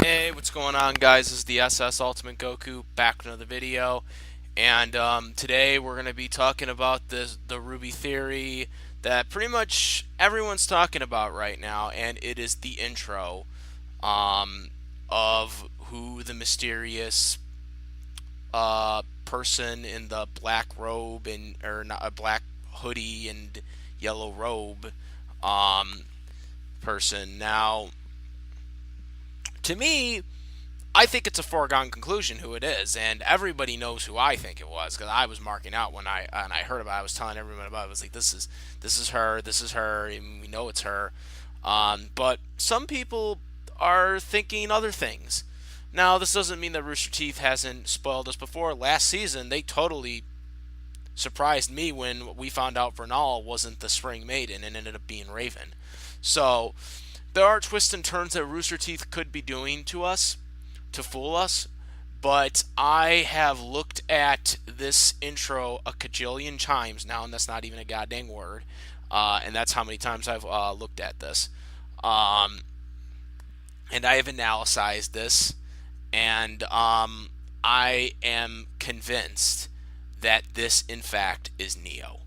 Hey, what's going on, guys? This is the SS Ultimate Goku back with another video, and today we're going to be talking about the RWBY theory that pretty much everyone's talking about right now, and it is the intro um, of who the mysterious person in the black robe and or not a black hoodie and yellow robe um, person. Now, to me, I think it's a foregone conclusion who it is, and everybody knows who I think it was because I was marking out when I heard about it. I was telling everyone about it. I was like, this is her, and we know it's her. But some people are thinking other things. Now, this doesn't mean that Rooster Teeth hasn't spoiled us before. Last season, they totally surprised me when we found out Vernal wasn't the Spring Maiden and ended up being Raven. So there are twists and turns that Rooster Teeth could be doing to us to fool us, but I have looked at this intro a cajillion times now, and that's not even a goddamn word. And that's how many times I've looked at this. Um, and I have analyzed this, and I am convinced that this, in fact, is Neo.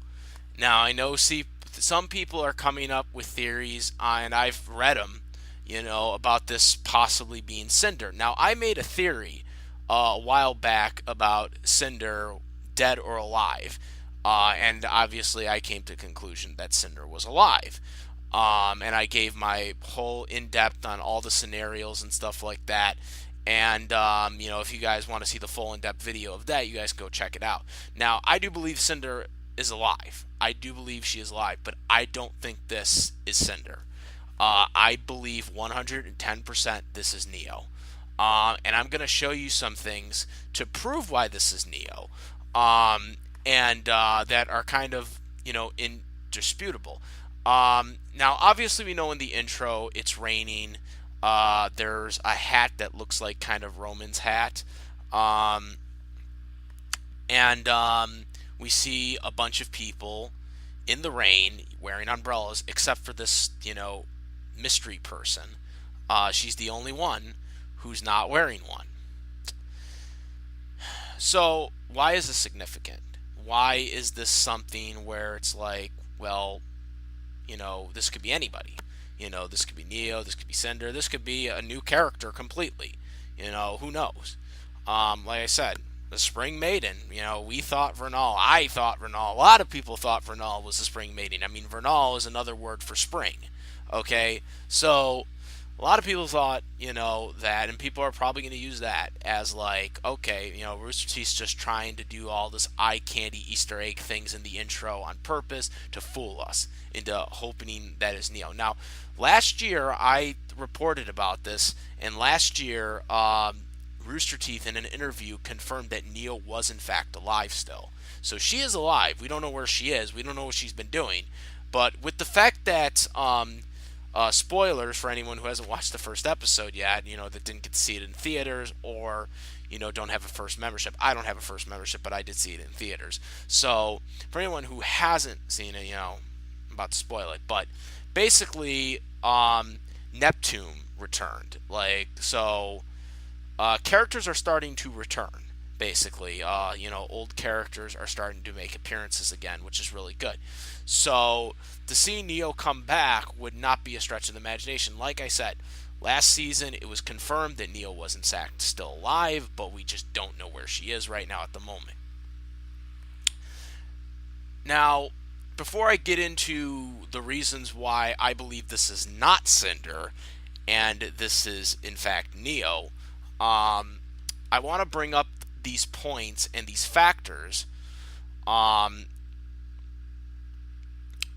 Now, I know, see, some people are coming up with theories, and I've read them, about this possibly being Cinder. Now, I made a theory a while back about Cinder dead or alive, and obviously I came to the conclusion that Cinder was alive. And I gave my whole in depth on all the scenarios and stuff like that. And if you guys want to see the full in-depth video of that, you guys go check it out. Now, I do believe Cinder is alive. I do believe she is alive, but I don't think this is Cinder. I believe 110% this is Neo. And I'm going to show you some things to prove why this is Neo, and that are kind of, indisputable. Now, obviously, we know in the intro it's raining. There's a hat that looks like kind of Roman's hat. Um, and we see a bunch of people in the rain wearing umbrellas, except for this, mystery person. She's the only one who's not wearing one. So, why is this significant? Why is this something where it's like, well, this could be anybody? This could be Neo, this could be Cinder, this could be a new character completely. Who knows? Like I said, the Spring Maiden, we thought Vernal, I thought Vernal, a lot of people thought Vernal was the Spring Maiden. I mean, Vernal is another word for spring, okay? So, a lot of people thought, that, and people are probably going to use that as like, okay, Rooster Teeth's just trying to do all this eye candy Easter egg things in the intro on purpose to fool us into hoping that is Neo. Now, last year I reported about this, and last year Rooster Teeth in an interview confirmed that Neo was in fact alive still. So she is alive. We don't know where she is. We don't know what she's been doing. But with the fact that spoilers for anyone who hasn't watched the first episode yet, that didn't get to see it in theaters or, don't have a first membership. I don't have a first membership, but I did see it in theaters. So for anyone who hasn't seen it, I'm about to spoil it. But basically, Neptune returned. Characters are starting to return. Basically, old characters are starting to make appearances again, which is really good. So to see Neo come back would not be a stretch of the imagination. Like I said, last season it was confirmed that Neo was in fact still alive, but we just don't know where she is right now at the moment. Now, before I get into the reasons why I believe this is not Cinder and this is in fact Neo, I want to bring up these points and these factors um,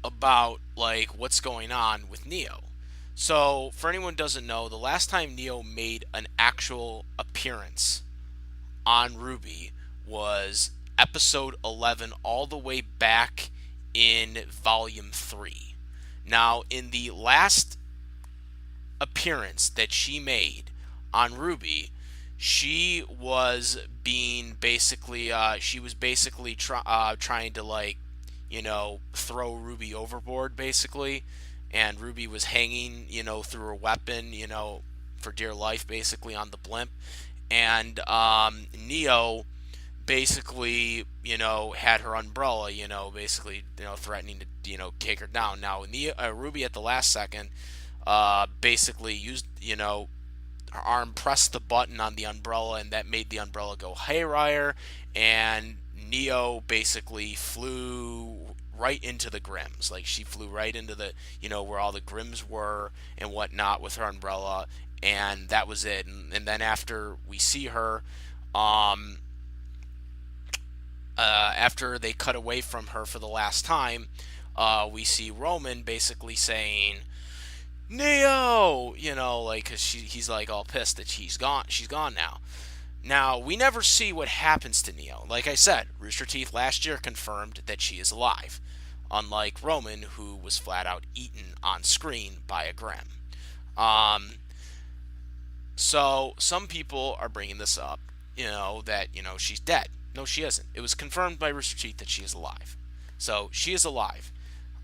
about like what's going on with Neo. So, for anyone who doesn't know, the last time Neo made an actual appearance on RWBY was episode 11 all the way back in volume 3. Now, in the last appearance that she made on RWBY, she was being basically trying to throw RWBY overboard basically, and RWBY was hanging through a weapon for dear life, basically, on the blimp. And Neo basically, had her umbrella, basically, threatening to, kick her down. Now, Ruby at the last second, basically used, her arm pressed the button on the umbrella, and that made the umbrella go haywire, and Neo basically flew right into the Grims. Like, she flew right into the, where all the Grims were and whatnot with her umbrella, and that was it. And then after we see her, after they cut away from her for the last time, we see Roman basically saying, Neo, like, because he's like all pissed that she's gone now. Now, we never see what happens to Neo. Like I said, Rooster Teeth last year confirmed that she is alive, unlike Roman, who was flat out eaten on screen by a Grim. So some people are bringing this up, that, she's dead. No, she isn't. It was confirmed by Rooster Teeth that she is alive. So she is alive.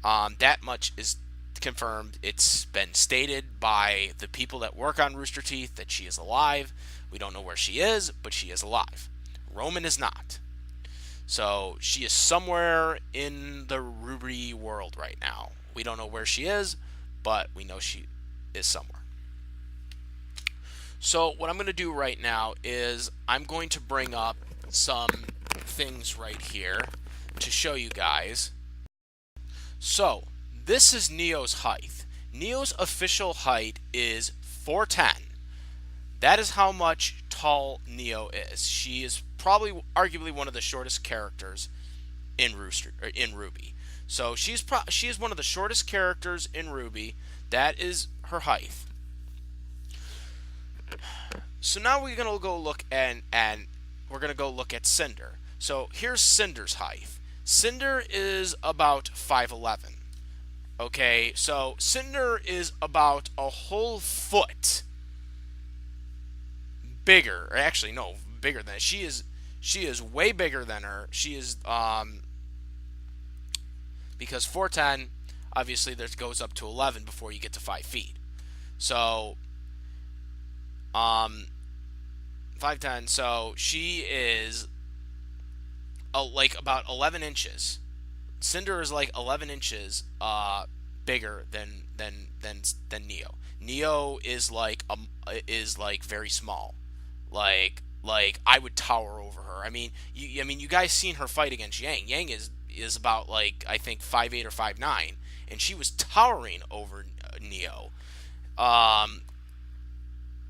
That much is confirmed. It's been stated by the people that work on Rooster Teeth that she is alive. We don't know where she is, but she is alive. Roman is not. So she is somewhere in the RWBY world right now. We don't know where she is, but we know she is somewhere. So what I'm going to do right now is I'm going to bring up some things right here to show you guys. So this is Neo's height. Neo's official height is 4'10". That is how much tall Neo is. She is probably, arguably, one of the shortest characters in RWBY. So she is one of the shortest characters in RWBY. That is her height. So now we're gonna go look and we're gonna go look at Cinder. So here's Cinder's height. Cinder is about 5'11". Okay, so Cinder is about a whole foot bigger. Or actually, no, bigger than she is. She is way bigger than her. She is because 4'10", obviously, there goes up to 11 before you get to 5 feet. So 5'10". So she is like about 11 inches. Cinder is like 11 inches bigger than Neo. Neo is like very small. Like I would tower over her. I mean, you guys seen her fight against Yang. Yang is about, like, I think 5'8" or 5'9", and she was towering over Neo.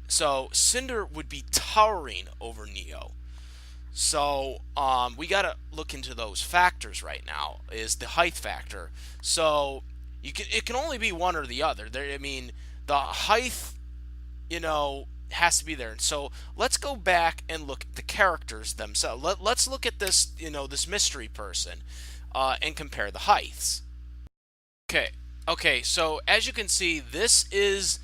So Cinder would be towering over Neo. So we gotta look into those factors right now. Is the height factor? So it can only be one or the other. I mean, the height, has to be there. And so let's go back and look at the characters themselves. Let's look at this, this mystery person, and compare the heights. Okay. So as you can see, this is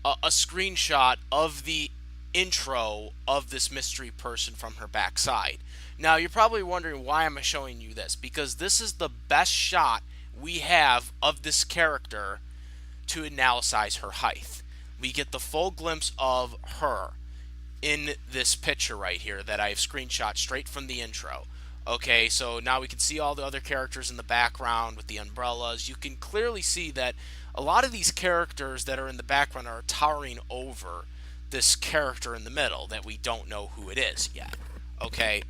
a screenshot of the intro of this mystery person from her backside. Now, you're probably wondering, why am I showing you this? Because this is the best shot we have of this character to analyze her height. We get the full glimpse of her in this picture right here that I have screenshot straight from the intro. Okay, so now we can see all the other characters in the background with the umbrellas. You can clearly see that a lot of these characters that are in the background are towering over this character in the middle that we don't know who it is yet. Okay,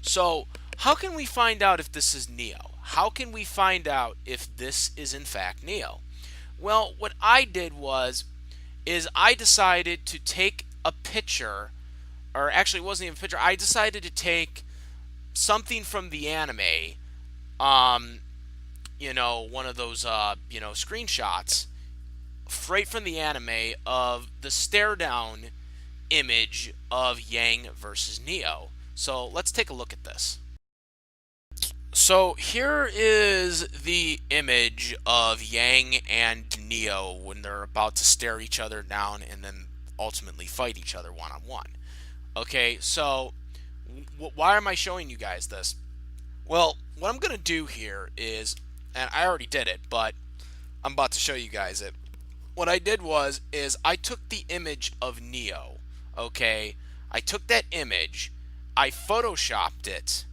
so how can we find out if this is Neo? How can we find out if this is in fact Neo? Well, what I did is I decided to take a picture, or actually it wasn't even a picture, I decided to take something from the anime, one of those, screenshots, straight from the anime of the stare down image of Yang versus Neo. So let's take a look at this. So here is the image of Yang and Neo when they're about to stare each other down and then ultimately fight each other one-on-one. Okay, so why am I showing you guys this? Well, what I'm going to do here is, and I already did it, but I'm about to show you guys it. what I did is I took the image of Neo, okay? I took that image, I photoshopped it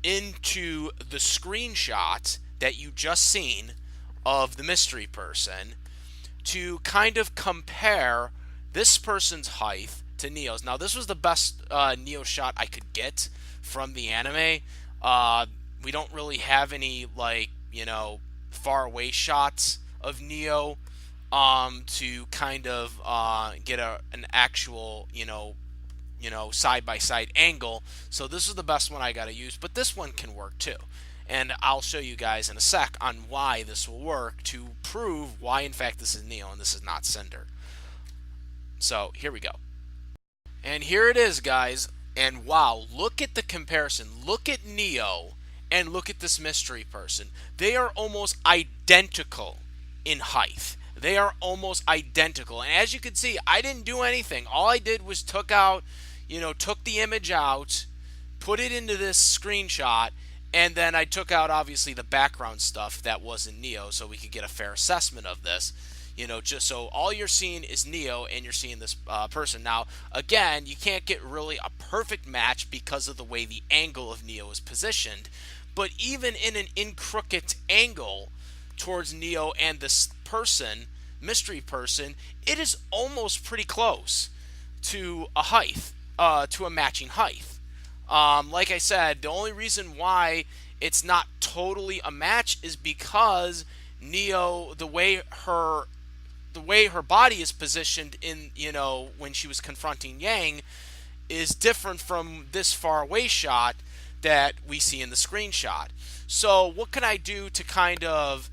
into the screenshot that you just seen of the mystery person to kind of compare this person's height to Neo's. Now, this was the best Neo shot I could get from the anime. We don't really have any, like, far away shots of Neo to kind of get an actual, side by side angle. So this is the best one I got to use, but this one can work too. And I'll show you guys in a sec on why this will work to prove why, in fact, this is Neo and this is not Cinder. So here we go. And here it is, guys. And wow, look at the comparison. Look at Neo and look at this mystery person. They are almost identical in height. They are almost identical. And as you can see, I didn't do anything. All I did was took the image out, put it into this screenshot, and then I took out, obviously, the background stuff that was in Neo so we could get a fair assessment of this. Just so all you're seeing is Neo and you're seeing this person. Now, again, you can't get really a perfect match because of the way the angle of Neo is positioned. But even in an in-crooked angle towards Neo and this person, mystery person, it is almost pretty close to a height, to a matching height. Like I said, the only reason why it's not totally a match is because Neo, the way her body is positioned in, when she was confronting Yang, is different from this far away shot that we see in the screenshot. So what can I do to kind of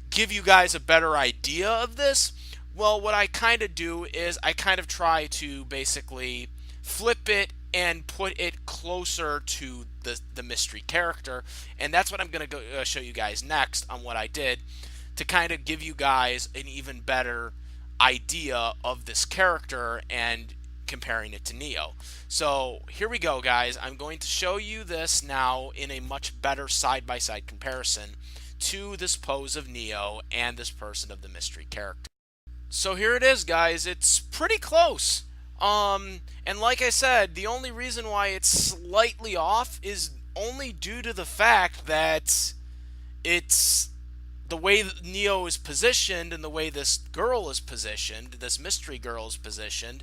give you guys a better idea of this? Well, what I kind of do is I kind of try to basically flip it and put it closer to the mystery character, and that's what I'm going to show you guys next on what I did to kind of give you guys an even better idea of this character and comparing it to Neo. So here we go, guys. I'm going to show you this now in a much better side-by-side comparison to this pose of Neo and this person of the mystery character. So here it is, guys. It's pretty close. And like I said, the only reason why it's slightly off is only due to the fact that it's the way that Neo is positioned and the way this girl is positioned, this mystery girl is positioned,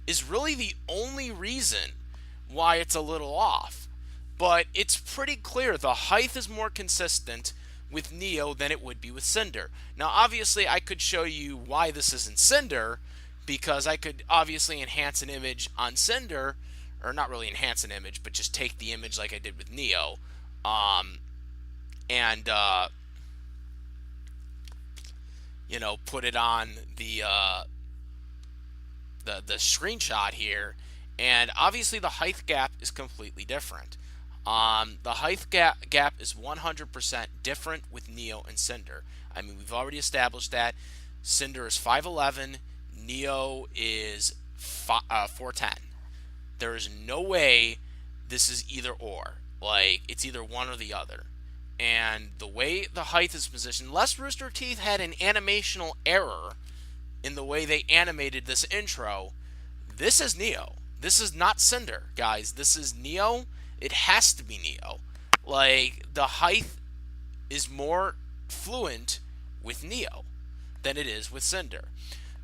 is really the only reason why it's a little off. But it's pretty clear the height is more consistent with Neo than it would be with Cinder. Now, obviously, I could show you why this isn't Cinder, because I could obviously enhance an image on Cinder, or not really enhance an image, but just take the image like I did with Neo, and put it on the screenshot here, and obviously the height gap is completely different. The height gap is 100% different with Neo and Cinder. I mean, we've already established that Cinder is 5'11", Neo is 4'10". There is no way this is either or. Like, it's either one or the other. And the way the height is positioned, unless Rooster Teeth had an animational error in the way they animated this intro, this is Neo. This is not Cinder, guys. This is Neo. It has to be Neo. Like, the height is more fluent with Neo than it is with Cinder.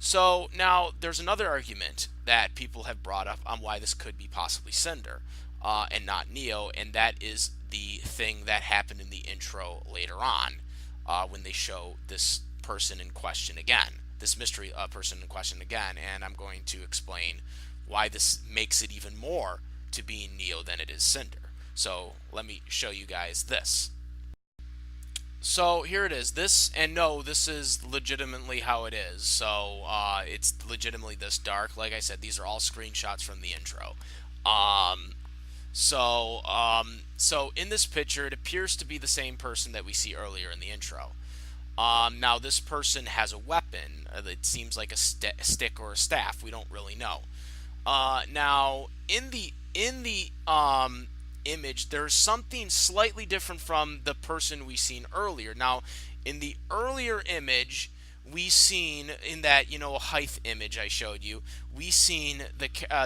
So now there's another argument that people have brought up on why this could be possibly Cinder and not Neo, and that is the thing that happened in the intro later on when they show this person in question again, this mystery person in question again, and I'm going to explain why this makes it even more to being Neo than it is Cinder. So let me show you guys this. So here it is. This is legitimately how it is. So it's legitimately this dark. Like I said, these are all screenshots from the intro. So in this picture, it appears to be the same person that we see earlier in the intro. Now this person has a weapon. It seems like a stick or a staff. We don't really know. Now in the image, there's something slightly different from the person we seen earlier. Now, in the earlier image, we seen in that height image I showed you, we seen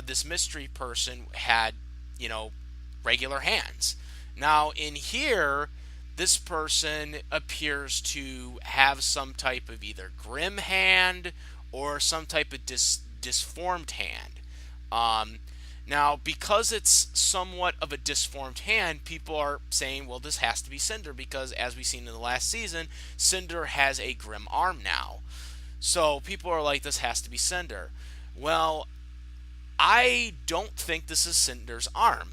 this mystery person had regular hands. Now in here, this person appears to have some type of either grim hand or some type of disformed hand. Now, because it's somewhat of a disformed hand, people are saying, well, this has to be Cinder because, as we've seen in the last season, Cinder has a grim arm now. So people are like, this has to be Cinder. Well, I don't think this is Cinder's arm.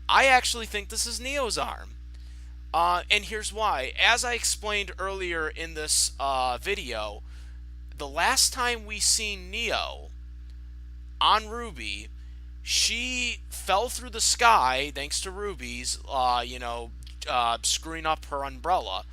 I actually think this is Neo's arm. And here's why. As I explained earlier in this video, the last time we seen Neo on RWBY, she fell through the sky thanks to Ruby's, screwing up her umbrella,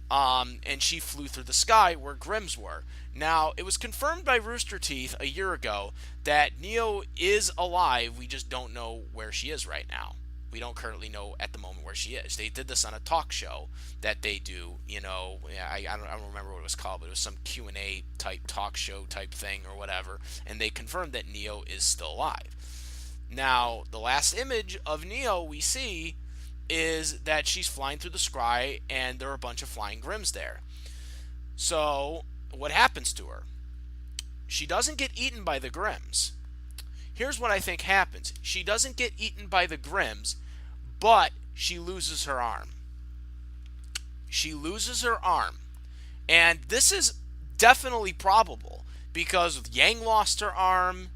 and she flew through the sky where Grimm's were. Now, it was confirmed by Rooster Teeth a year ago that Neo is alive. We just don't know where she is right now. We don't currently know at the moment where she is. They did this on a talk show that they do. I don't remember what it was called, but it was some Q&A type talk show type thing or whatever, and they confirmed that Neo is still alive. Now, the last image of Neo we see is that she's flying through the sky, and there are a bunch of flying Grimms there. So, what happens to her? She doesn't get eaten by the Grimms. Here's what I think happens. She doesn't get eaten by the Grimms, but she loses her arm. She loses her arm. And this is definitely probable because Yang lost her arm.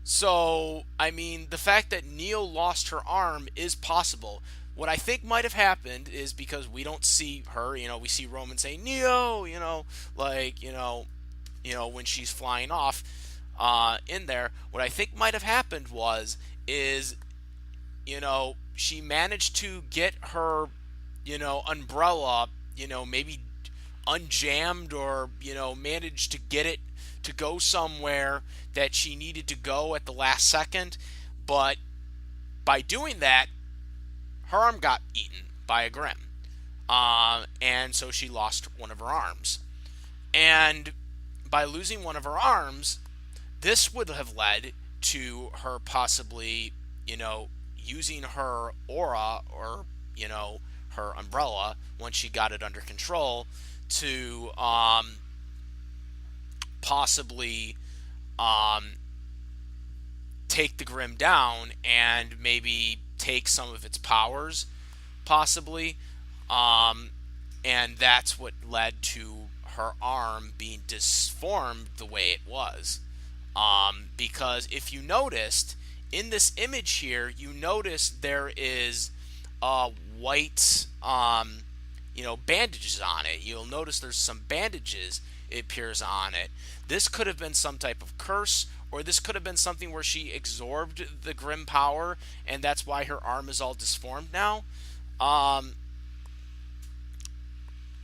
So, I mean, the fact that Neo lost her arm is possible. What I think might have happened is because we don't see her, we see Roman saying, Neo, when she's flying off in there. What I think might have happened is she managed to get her, umbrella, maybe unjammed or, managed to get it to go somewhere that she needed to go at the last second. But by doing that, her arm got eaten by a Grimm. And so she lost one of her arms. And by losing one of her arms, this would have led to her possibly, using her aura or, her umbrella once she got it under control to possibly take the Grimm down and maybe take some of its powers, possibly. And that's what led to her arm being disformed the way it was. Because if you noticed, in this image here, you notice there is white, bandages on it. You'll notice there's some bandages, it appears, on it. This could have been some type of curse, or this could have been something where she absorbed the Grimm power, and that's why her arm is all disformed now.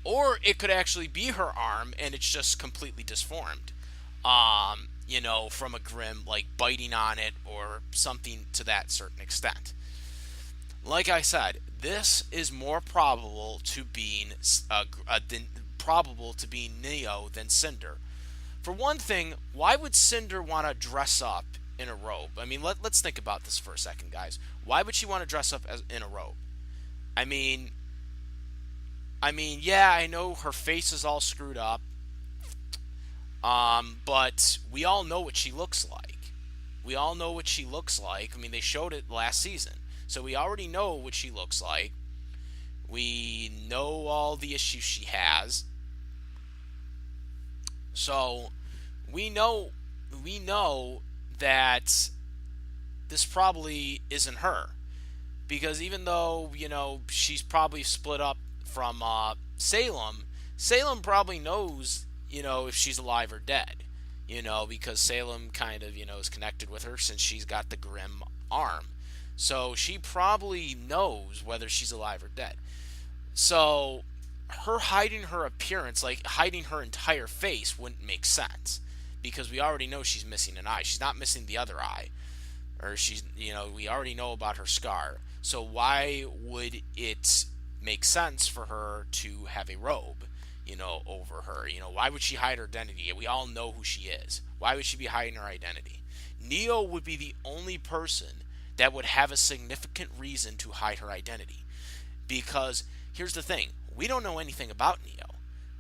Or it could actually be her arm, and it's just completely disformed. From a Grimm, like biting on it or something to that certain extent. Like I said, this is more probable to being Neo than Cinder. For one thing, why would Cinder want to dress up in a robe? I mean, let's think about this for a second, guys. Why would she want to dress up in a robe? I mean, yeah, I know her face is all screwed up. But we all know what she looks like. We all know what she looks like. I mean, they showed it last season. So we already know what she looks like. We know all the issues she has. So we know that this probably isn't her. Because even though, she's probably split up from Salem probably knows, if she's alive or dead. Because Salem kind of, is connected with her since she's got the Grimm arm. So she probably knows whether she's alive or dead. So her hiding her appearance, like hiding her entire face, wouldn't make sense. Because we already know she's missing an eye. She's not missing the other eye. Or we already know about her scar. So why would it make sense for her to have a robe, over her? Why would she hide her identity? We all know who she is. Why would she be hiding her identity? Neo would be the only person that would have a significant reason to hide her identity. Because here's the thing, we don't know anything about Neo.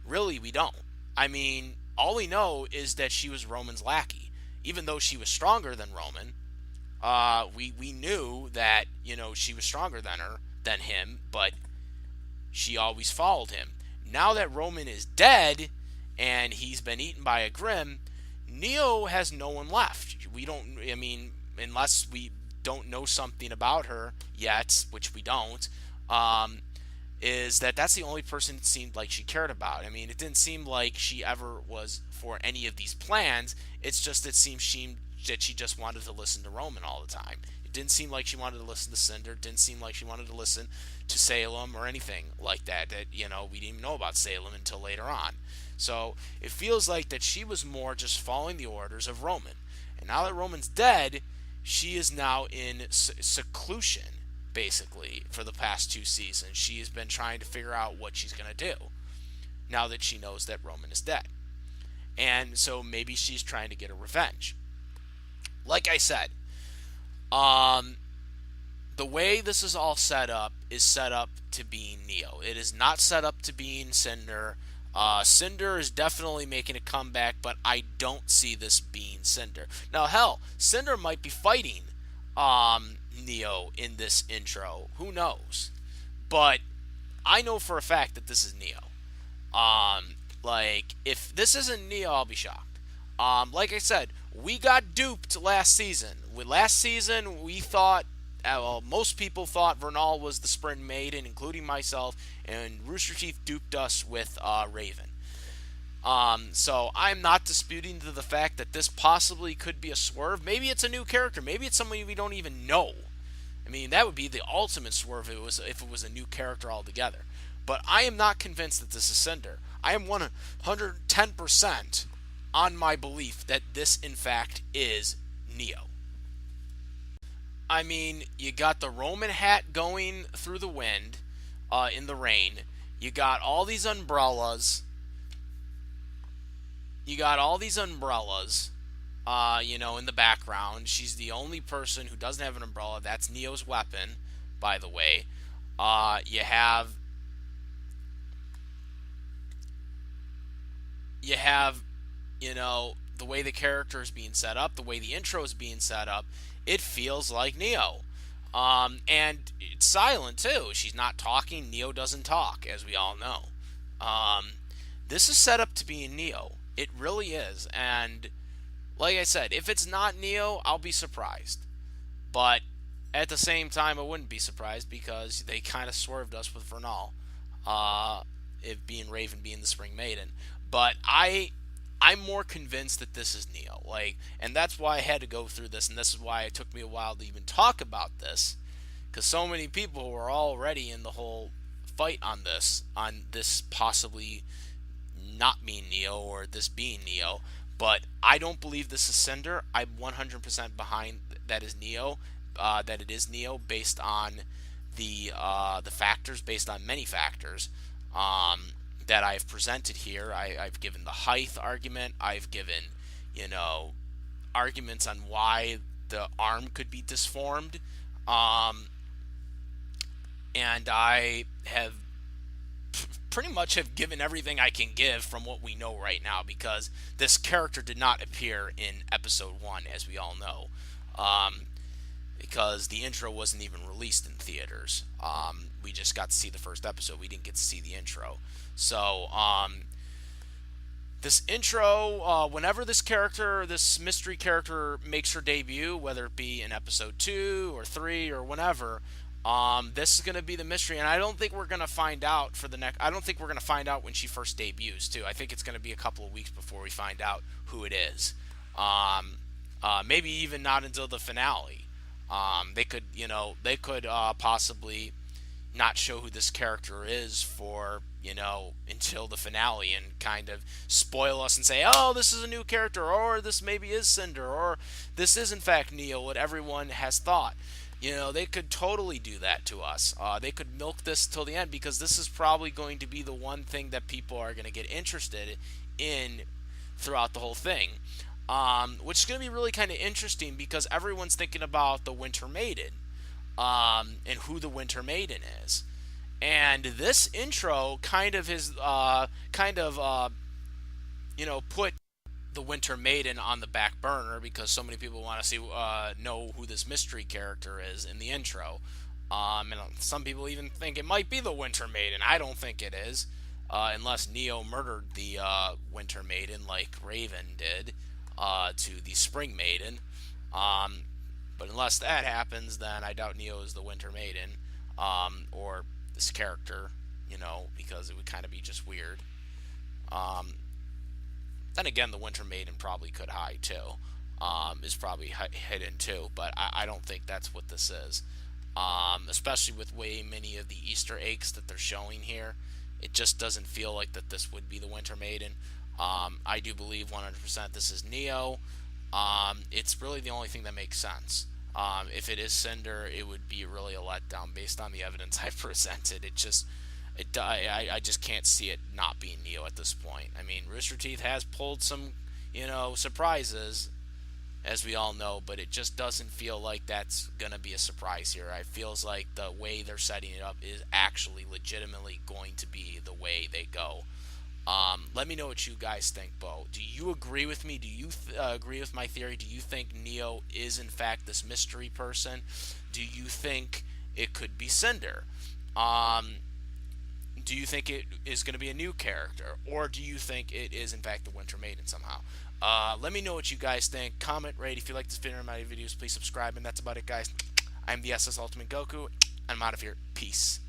Really, we don't. I mean, all we know is that she was Roman's lackey. Even though she was stronger than Roman, we knew that she was stronger than him, but she always followed him. Now that Roman is dead and he's been eaten by a Grimm, Neo has no one left. We don't. I mean, unless we don't know something about her yet, which we don't. Is that's the only person it seemed like she cared about. I mean, it didn't seem like she ever was for any of these plans. It's just it seemed that she just wanted to listen to Roman all the time. It didn't seem like she wanted to listen to Cinder. It didn't seem like she wanted to listen to Salem or anything like that. We didn't even know about Salem until later on. So it feels like that she was more just following the orders of Roman. And now that Roman's dead, she is now in seclusion, basically, for the past 2 seasons. She has been trying to figure out what she's going to do now that she knows that Roman is dead. And so maybe she's trying to get a revenge. Like I said, the way this is all set up is set up to being Neo. It is not set up to being Cinder. Cinder is definitely making a comeback, but I don't see this being Cinder. Now, hell, Cinder might be fighting Neo in this intro. Who knows? But I know for a fact that this is Neo. If this isn't Neo, I'll be shocked. Like I said, we got duped last season. Last season, we thought, most people thought Vernal was the Spring Maiden, including myself, and Rooster Teeth duped us with Raven. So I'm not disputing the fact that this possibly could be a swerve. Maybe it's a new character. Maybe it's somebody we don't even know. I mean, that would be the ultimate swerve if it was a new character altogether. But I am not convinced that this is Cinder. I am 110% on my belief that this, in fact, is Neo. I mean, you got the Roman hat going through the wind, in the rain. You got all these umbrellas. In the background. She's the only person who doesn't have an umbrella. That's Neo's weapon, by the way. You have, the way the character is being set up, the way the intro is being set up, it feels like Neo. And it's silent, too. She's not talking. Neo doesn't talk, as we all know. This is set up to be Neo. It really is. And like I said, if it's not Neo, I'll be surprised. But at the same time, I wouldn't be surprised because they kind of swerved us with Vernal. It being Raven being the Spring Maiden. But I'm more convinced that this is Neo. And that's why I had to go through this, and this is why it took me a while to even talk about this. Because so many people were already in the whole fight on this possibly not being Neo or this being Neo. But I don't believe this is Cinder. I'm 100% behind that is Neo. That it is Neo based on the factors, based on many factors that I've presented here. I've given the height argument. I've given, arguments on why the arm could be disformed. And I have pretty much have given everything I can give from what we know right now, because this character did not appear in episode 1, as we all know, because the intro wasn't even released in theaters. We just got to see the first episode. We didn't get to see the intro. So this intro, whenever this mystery character makes her debut, whether it be in episode 2 or 3 or whenever, this is going to be the mystery, and I don't think we're going to find out I don't think we're going to find out when she first debuts, too. I think it's going to be a couple of weeks before we find out who it is. Maybe even not until the finale. They could possibly not show who this character is for, until the finale, and kind of spoil us and say, oh, this is a new character, or this maybe is Cinder, or this is in fact Neo, what everyone has thought. They could totally do that to us. They could milk this till the end because this is probably going to be the one thing that people are going to get interested in throughout the whole thing. Which is going to be really kind of interesting because everyone's thinking about the Winter Maiden, and who the Winter Maiden is. And this intro kind of is put the Winter Maiden on the back burner because so many people want to know who this mystery character is in the intro. And some people even think it might be the Winter Maiden. I don't think it is, unless Neo murdered the Winter Maiden like Raven did to the Spring Maiden. But unless that happens, then I doubt Neo is the Winter Maiden, or this character, because it would kind of be just weird. Um, then again, the Winter Maiden probably could hide too. Is probably hidden too, but I don't think that's what this is. Especially with way many of the Easter eggs that they're showing here, it just doesn't feel like that this would be the Winter Maiden. I do believe 100% this is Neo. It's really the only thing that makes sense. If it is Cinder, it would be really a letdown based on the evidence I've presented. I just can't see it not being Neo at this point. I mean, Rooster Teeth has pulled some, surprises, as we all know, but it just doesn't feel like that's gonna be a surprise here. It feels like the way they're setting it up is actually legitimately going to be the way they go. Let me know what you guys think, Bo. Do you agree with me? Do you agree with my theory? Do you think Neo is in fact this mystery person? Do you think it could be Cinder? Do you think it is going to be a new character, or do you think it is in fact the Winter Maiden somehow? Let me know what you guys think. Comment, rate. If you like this video or my videos, please subscribe. And that's about it, guys. I'm the SS Ultimate Goku. I'm out of here. Peace.